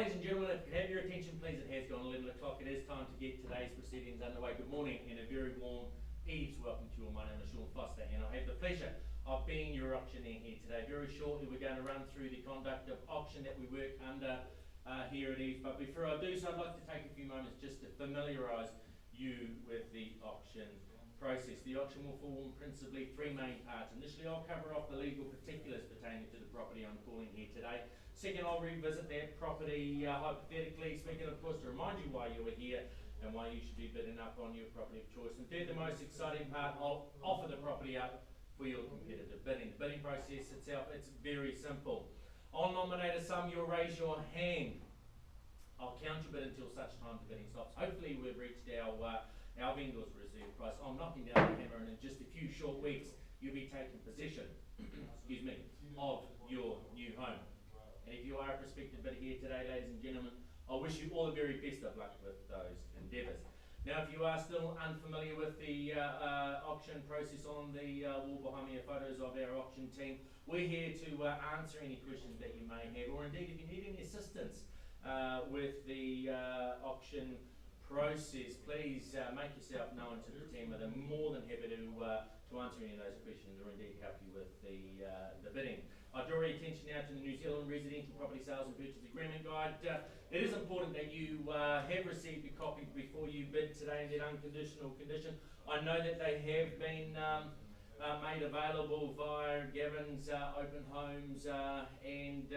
ladies and gentlemen, if you have your attention please, it has gone 11 o'clock. It is time to get today's proceedings underway. Good morning and a very warm EVES welcome to you all. My name is Sean Foster and I have the pleasure of being your auctioneer here today. Very shortly we're going to run through the conduct of auction that we work under here at EVES. But before I do so, I'd like to take a few moments just to familiarise you with the auction process. The auction will form principally three main parts. Initially, I'll cover off the legal particulars pertaining to the property I'm calling here today. Second, I'll revisit that property hypothetically speaking, of course, to remind you why you were here and why you should be bidding up on your property of choice. And third, the most exciting part, I'll offer the property up for your competitive bidding. The bidding process itself, it's very simple. I'll nominate a sum, you'll raise your hand. I'll count your bid until such time the bidding stops. Hopefully we've reached our vendor's reserve price. I'm knocking down the hammer and in just a few short weeks you'll be taking possession excuse me, of your new home. And if you are a prospective bidder here today, ladies and gentlemen, I wish you all the very best of luck with those endeavours. Now, if you are still unfamiliar with the auction process, on the wall behind me are photos of our auction team. We're here to answer any questions that you may have, or indeed if you need any assistance with the auction process, please make yourself known to the team. They're more than happy to answer any of those questions or indeed help you with the bidding. I draw your attention now to the New Zealand Residential Property Sales and Purchase Agreement Guide. It is important that you have received a copy before you bid today in that unconditional condition. I know that they have been made available via Gavin's Open Homes and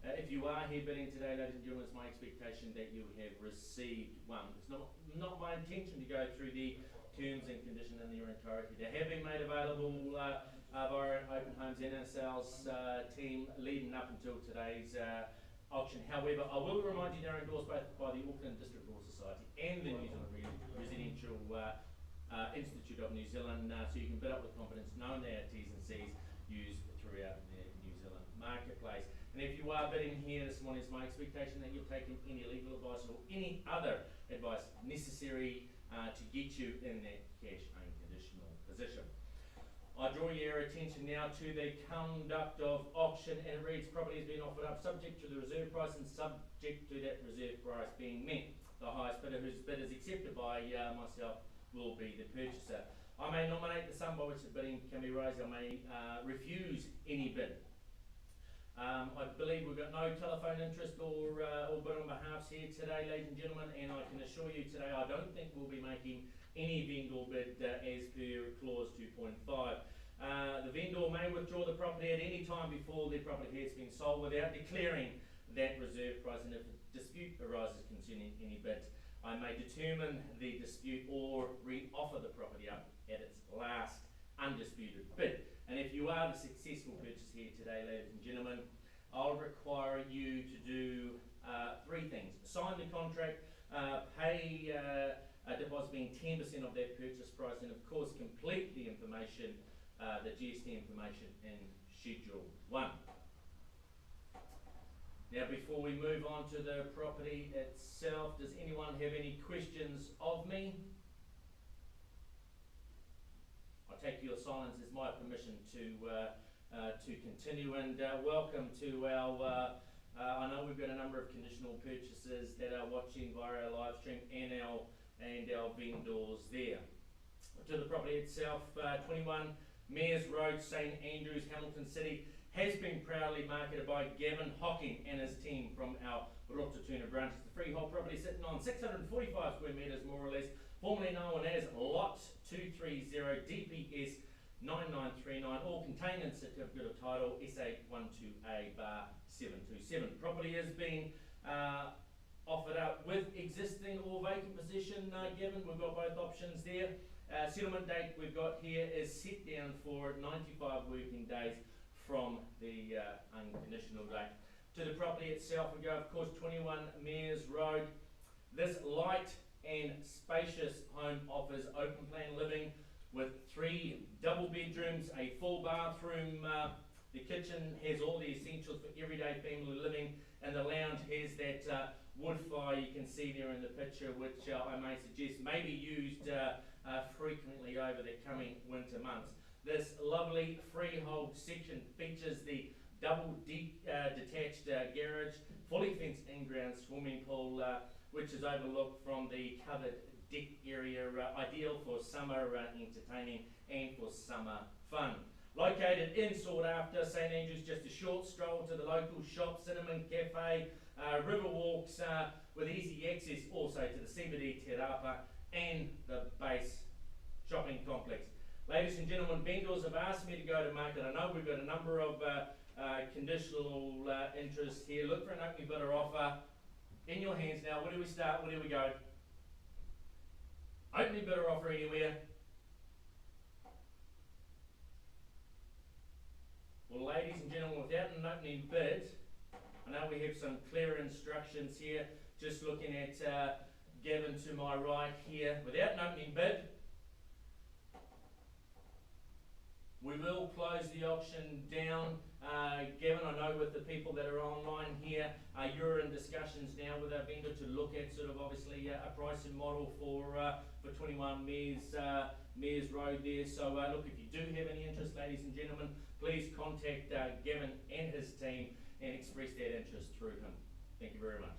if you are here bidding today, ladies and gentlemen, it's my expectation that you have received one. It's not my intention to go through the terms and conditions in their entirety. They have been made available via Open Homes and our sales team leading up until today's auction. However, I will remind you they're endorsed both by the Auckland District Law Society and the New Zealand Residential Institute of New Zealand, so you can bid up with confidence, knowing they are T's and C's used throughout the New Zealand marketplace. And if you are bidding here this morning, it's my expectation that you've taken any legal advice or any other advice necessary to get you in that cash unconditional position. I draw your attention now to the conduct of auction, and it reads: property has been offered up subject to the reserve price and subject to that reserve price being met. The highest bidder whose bid is accepted by myself will be the purchaser. I may nominate the sum by which the bidding can be raised. I may refuse any bid. I believe we've got no telephone interest or bid on behalf here today, ladies and gentlemen, and I can assure you today I don't think we'll be making any vendor bid as per clause 2.5. The vendor may withdraw the property at any time before the property has been sold without declaring that reserve price, and if a dispute arises concerning any bids, I may determine the dispute or re-offer the property up at its last undisputed bid. And if you are the successful purchaser here today, ladies and gentlemen, I'll require you to do three things: sign the contract, pay a deposit being 10% of that purchase price, and of course complete the information, the GST information in Schedule 1. Now, before we move on to the property itself, does anyone have any questions of me? I take your silence as my permission to continue, and welcome to our, I know we've got a number of conditional purchasers that are watching via our live stream and our vendors there. To the property itself, 21 Mayor's Road, St Andrews, Hamilton City, has been proudly marketed by Gavin Hocking and his team from our Rotorua branch. It's the freehold property sitting on 645 square metres more or less, formerly known as Lot 230 DPS 9939, all contained in Certificate of Title SA12A/727. Property has been offered up with existing or vacant possession. Gavin, we've got both options there. Settlement date we've got here is set down for 95 working days from the unconditional date. To the property itself, we go, of course, 21 Mayor's Road. This light and spacious home offers open plan living with 3 double bedrooms, a full bathroom. The kitchen has all the essentials for everyday family living, and the lounge has that wood fire you can see there in the picture, which I may suggest may be used frequently over the coming winter months. This lovely freehold section features the double detached garage, fully fenced in-ground swimming pool, which is overlooked from the covered deck area, ideal for summer entertaining and for summer fun. Located in sought after St Andrews, just a short stroll to the local shop, Cinnamon Cafe, river walks with easy access also to the CBD Te Rapa and the base shopping complex. Ladies and gentlemen, vendors have asked me to go to market. I know we've got a number of conditional interests here. Look for an opening bidder offer. In your hands now. Where do we start? Where do we go? Opening bidder offer anywhere? Well, ladies and gentlemen, without an opening bid, I know we have some clear instructions here. Just looking at Gavin to my right here. Without an opening bid, we will close the auction down. Gavin, I know with the people that are online here, you're in discussions now with our vendor to look at sort of obviously a pricing model for 21 Mears Road there. So look, if you do have any interest, ladies and gentlemen, please contact Gavin and his team and express that interest through him. Thank you very much.